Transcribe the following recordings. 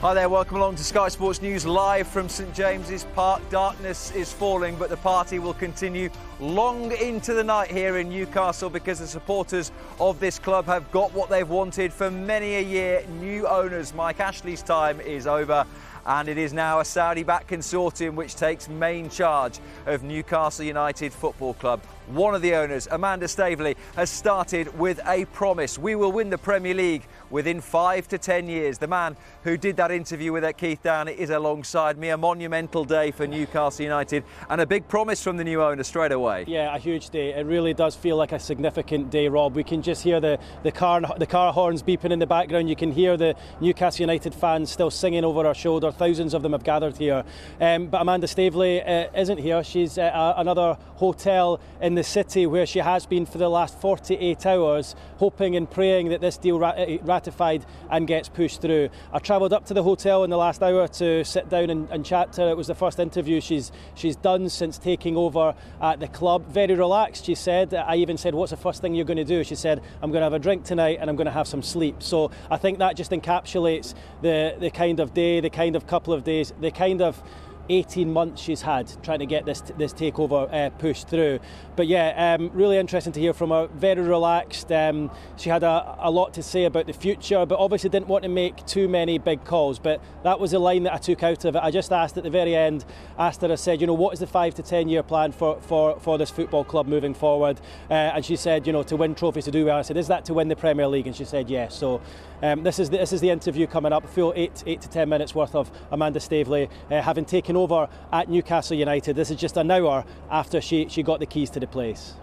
Hi there, welcome along to Sky Sports News live from St James's Park. Darkness is falling, but the party will continue long into the night here in Newcastle because the supporters of this club have got what they've wanted for many a year. New owners. Mike Ashley's time is over, and it is now a Saudi-backed consortium which takes main charge of Newcastle United Football Club. One of the owners, Amanda Staveley, has started with a promise. We will win the Premier League within 5 to 10 years. The man who did that interview with Keith Downey is alongside me. A monumental day for Newcastle United and a big promise from the new owner straight away. Yeah, a huge day. It really does feel like a significant day, Rob. We can just hear the car horns beeping in the background. You can hear the Newcastle United fans still singing over our shoulder. Thousands of them have gathered here. But Amanda Staveley isn't here. She's at another hotel in the city where she has been for the last 48 hours, hoping and praying that this deal ratified and gets pushed through. I travelled up to the hotel in the last hour to sit down and chat to her. It was the first interview she's done since taking over at the club. Very relaxed, she said. I even said, what's the first thing you're going to do? She said, I'm going to have a drink tonight and I'm going to have some sleep. So I think that just encapsulates the kind of day, the kind of couple of days, the kind of 18 months she's had trying to get this takeover pushed through. But yeah, really interesting to hear from her. Very relaxed. She had a lot to say about the future, but obviously didn't want to make too many big calls. But that was the line that I took out of it. I just asked at the very end, I said, you know, what is the 5 to 10 year plan for this football club moving forward? And she said, you know, to win trophies, to do well. I said, is that to win the Premier League? And she said yes. So this is the interview coming up. Full 8 to 10 minutes worth of Amanda Staveley having taken over at Newcastle United. This is just an hour after she got the keys to the place.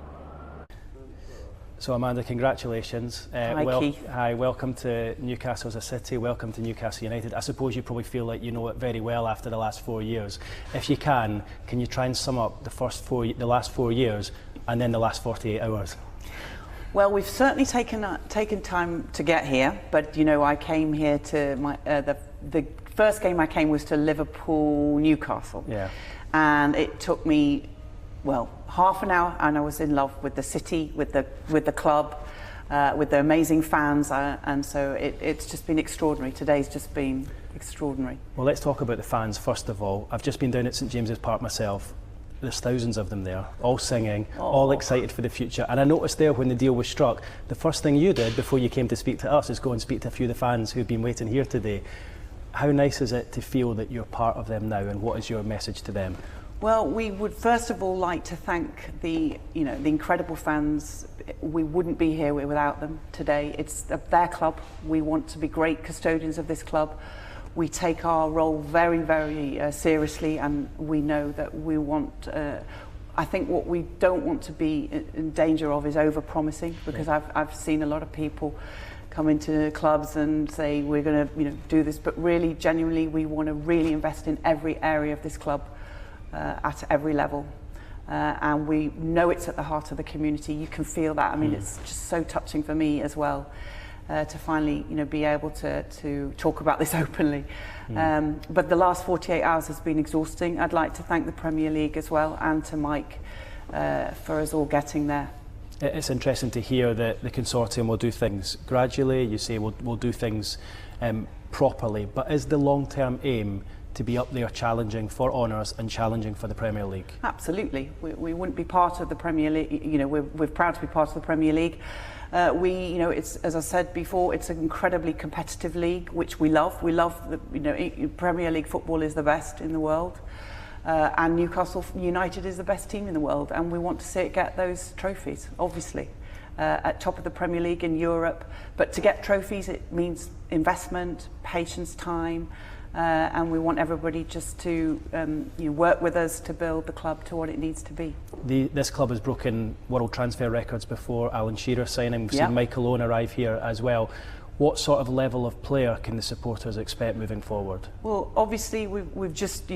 So Amanda, congratulations. Hi, Keith. Hi, welcome to Newcastle as a city, welcome to Newcastle United. I suppose you probably feel like you know it very well after the last 4 years. If you can you try and sum up the last 4 years and then the last 48 hours? Well, we've certainly taken time to get here, but you know, I came here to the first game I came was to Liverpool, Newcastle. Yeah. And it took me, well, half an hour, and I was in love with the city, with the club, with the amazing fans, and so it's just been extraordinary. Today's just been extraordinary. Well, let's talk about the fans first of all. I've just been down at St James's Park myself. There's thousands of them there, all singing, all excited for the future. And I noticed there when the deal was struck, the first thing you did before you came to speak to us is go and speak to a few of the fans who've been waiting here today. How nice is it to feel that you're part of them now, and what is your message to them? Well, we would first of all like to thank the incredible fans. We wouldn't be here without them today. It's their club. We want to be great custodians of this club. We take our role very, very seriously, and we know that we want. I think what we don't want to be in danger of is over-promising, because I've seen a lot of people come into clubs and say we're going to do this, but really, genuinely, we want to really invest in every area of this club at every level. And we know it's at the heart of the community. You can feel that. I mean, it's just so touching for me as well. To finally, be able to talk about this openly. But the last 48 hours has been exhausting. I'd like to thank the Premier League as well, and to Mike for us all getting there. It's interesting to hear that the consortium will do things gradually. You say we'll do things properly, but is the long-term aim to be up there challenging for honours and challenging for the Premier League? Absolutely. We wouldn't be part of the Premier League. We're proud to be part of the Premier League. It's, as I said before, it's an incredibly competitive league, which we love. We love Premier League football is the best in the world, and Newcastle United is the best team in the world, and we want to see it get those trophies, obviously, at top of the Premier League in Europe. But to get trophies, it means investment, patience, time. And we want everybody just to work with us to build the club to what it needs to be. This club has broken world transfer records before. Alan Shearer signing. We've seen Michael Owen arrive here as well. What sort of level of player can the supporters expect moving forward? Well, obviously we've just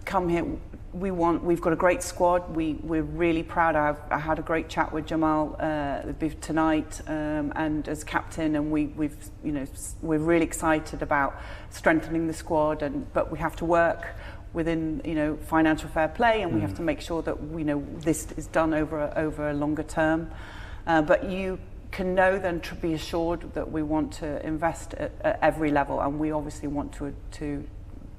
come here. We've got a great squad. We're really proud. I had a great chat with Jamal tonight, and as captain, and we're really excited about strengthening the squad. But we have to work within financial fair play, and we have to make sure that this is done over a longer term. But you can know then to be assured that we want to invest at every level, and we obviously want to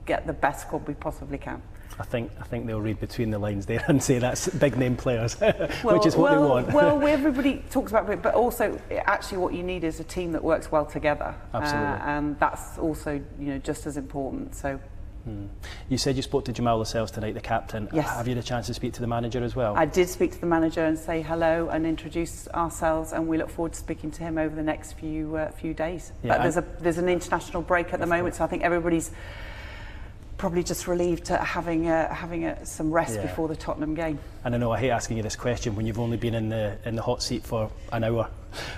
get the best squad we possibly can. I think they'll read between the lines there and say that's big name players, which is what they want. Well, everybody talks about it, but also actually what you need is a team that works well together. Absolutely. And that's also just as important. So. You said you spoke to Jamal Lascelles tonight, the captain. Yes. Have you had a chance to speak to the manager as well? I did speak to the manager and say hello and introduce ourselves, and we look forward to speaking to him over the next few days. Yeah, but there's an international break at the moment, so I think everybody's probably just relieved at having some rest before the Tottenham game. And I know I hate asking you this question when you've only been in the hot seat for an hour.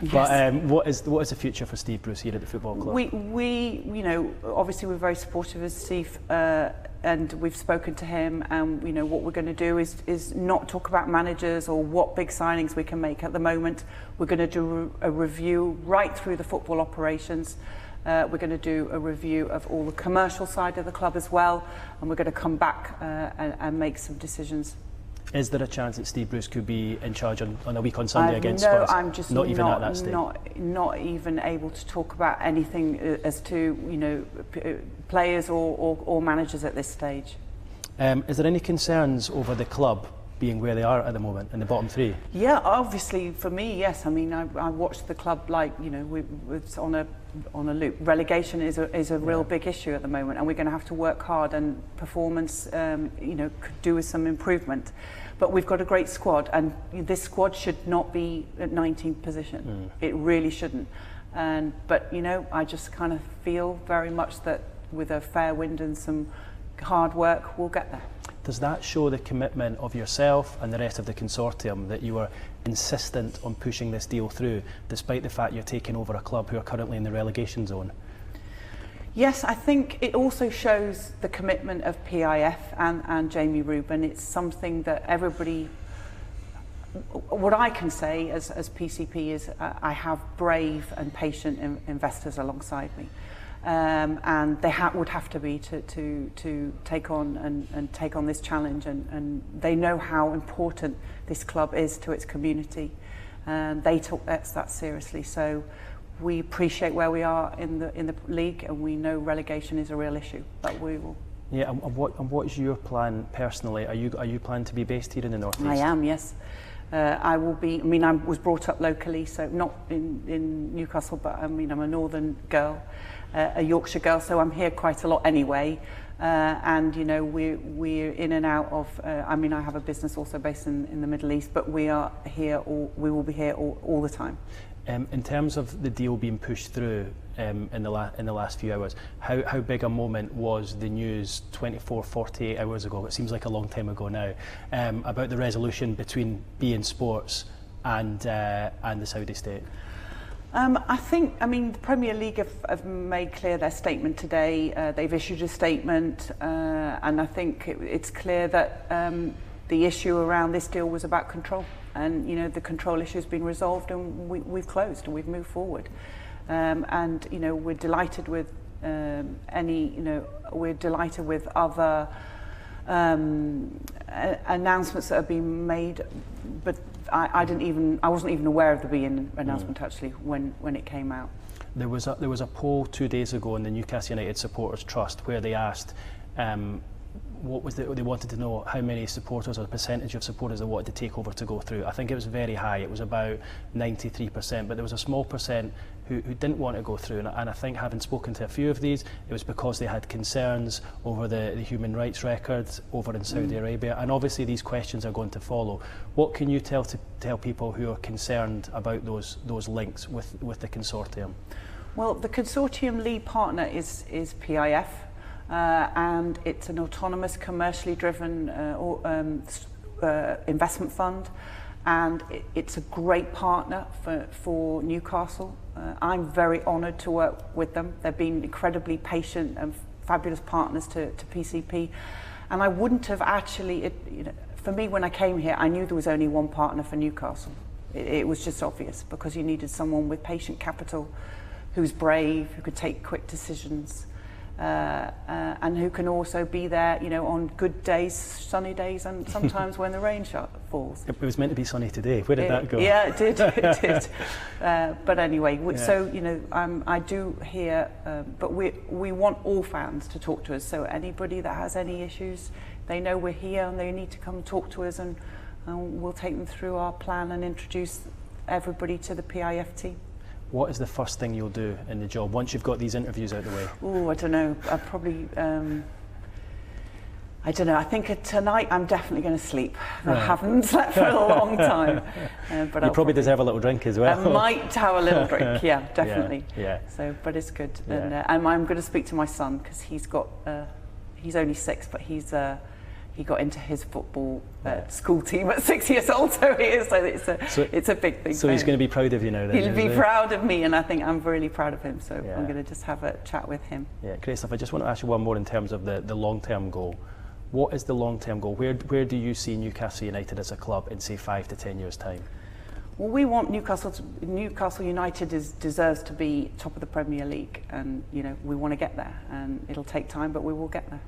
Yes. But what is the future for Steve Bruce here at the football club? We obviously we're very supportive of Steve, and we've spoken to him, and what we're going to do is not talk about managers or what big signings we can make at the moment. We're going to do a review right through the football operations. We're going to do a review of all the commercial side of the club as well, and we're going to come back and make some decisions. Is there a chance that Steve Bruce could be in charge on a week on Sunday against Spurs? No, I'm just not even at that stage. Not even able to talk about anything as to players or managers at this stage. Is there any concerns over the club being where they are at the moment in the bottom three? Yeah, obviously for me, yes. I mean, I watched the club it's on a loop. Relegation is a real big issue at the moment, and we're going to have to work hard. And performance, could do with some improvement. But we've got a great squad, and this squad should not be at 19th position. It really shouldn't. But I just kind of feel very much that with a fair wind and some hard work, we'll get there. Does that show the commitment of yourself and the rest of the consortium that you are insistent on pushing this deal through, despite the fact you're taking over a club who are currently in the relegation zone? Yes, I think it also shows the commitment of PIF and Jamie Rubin. It's something that everybody... What I can say as PCP is I have brave and patient investors alongside me. And they would have to be to take on and take on this challenge, and they know how important this club is to its community, and they took that seriously. So we appreciate where we are in the league, and we know relegation is a real issue, but we will. Yeah, and what is your plan personally? Are you planning to be based here in the North East? I am, yes. I will be. I mean, I was brought up locally, so not in Newcastle, but I'm a northern girl. A Yorkshire girl, so I'm here quite a lot anyway, and we're in and out of. I have a business also based in the Middle East, but we are here. We will be here all the time. In terms of the deal being pushed through in the last few hours, how big a moment was the news 48 hours ago? It seems like a long time ago now, about the resolution between beIN Sports and the Saudi state. The Premier League have made clear their statement today. They've issued a statement, and I think it's clear that the issue around this deal was about control, and the control issue has been resolved, and we've closed and we've moved forward. We're delighted with we're delighted with other announcements that have been made, but I wasn't even aware of the beIN announcement actually when it came out. There was a poll 2 days ago in the Newcastle United Supporters Trust where they asked they wanted to know how many supporters or percentage of supporters they wanted Takeover to go through. I think it was very high. It was about 93%, but there was a small percent who didn't want to go through, and I think, having spoken to a few of these, it was because they had concerns over the human rights records over in Saudi Arabia, and obviously these questions are going to follow. What can you tell people who are concerned about those links with the consortium? Well, the consortium lead partner is PIF, and it's an autonomous, commercially driven investment fund, and it's a great partner for Newcastle. I'm very honoured to work with them. They've been incredibly patient and fabulous partners to PCP, and I wouldn't have actually, for me when I came here, I knew there was only one partner for Newcastle. It was just obvious, because you needed someone with patient capital, who's brave, who could take quick decisions, and who can also be there, you know, on good days, sunny days, and sometimes when the rain falls. It was meant to be sunny today. Where did that go? Yeah, it did. It did. But anyway, so you know, I do hear, but we want all fans to talk to us. So anybody that has any issues, they know we're here and they need to come talk to us, and we'll take them through our plan and introduce everybody to the PIF team. What is the first thing you'll do in the job once you've got these interviews out of the way? Oh, I don't know. I'll probably, I don't know. I think tonight I'm definitely going to sleep. I haven't slept for a long time. But you probably deserve a little drink as well. I might have a little drink, yeah, definitely. Yeah. So, but it's good. Yeah. And I'm going to speak to my son because he's only 6, but he got into his football school team at 6 years old, so it's a big thing. So he's going to be proud of you now then? He'll be proud of me, and I think I'm really proud of him, so I'm going to just have a chat with him. Yeah, great stuff. I just want to ask you one more in terms of the long-term goal. What is the long-term goal? Where do you see Newcastle United as a club in, say, 5 to 10 years' time? Well, we want Newcastle United deserves to be top of the Premier League, and you know we want to get there, and it'll take time, but we will get there.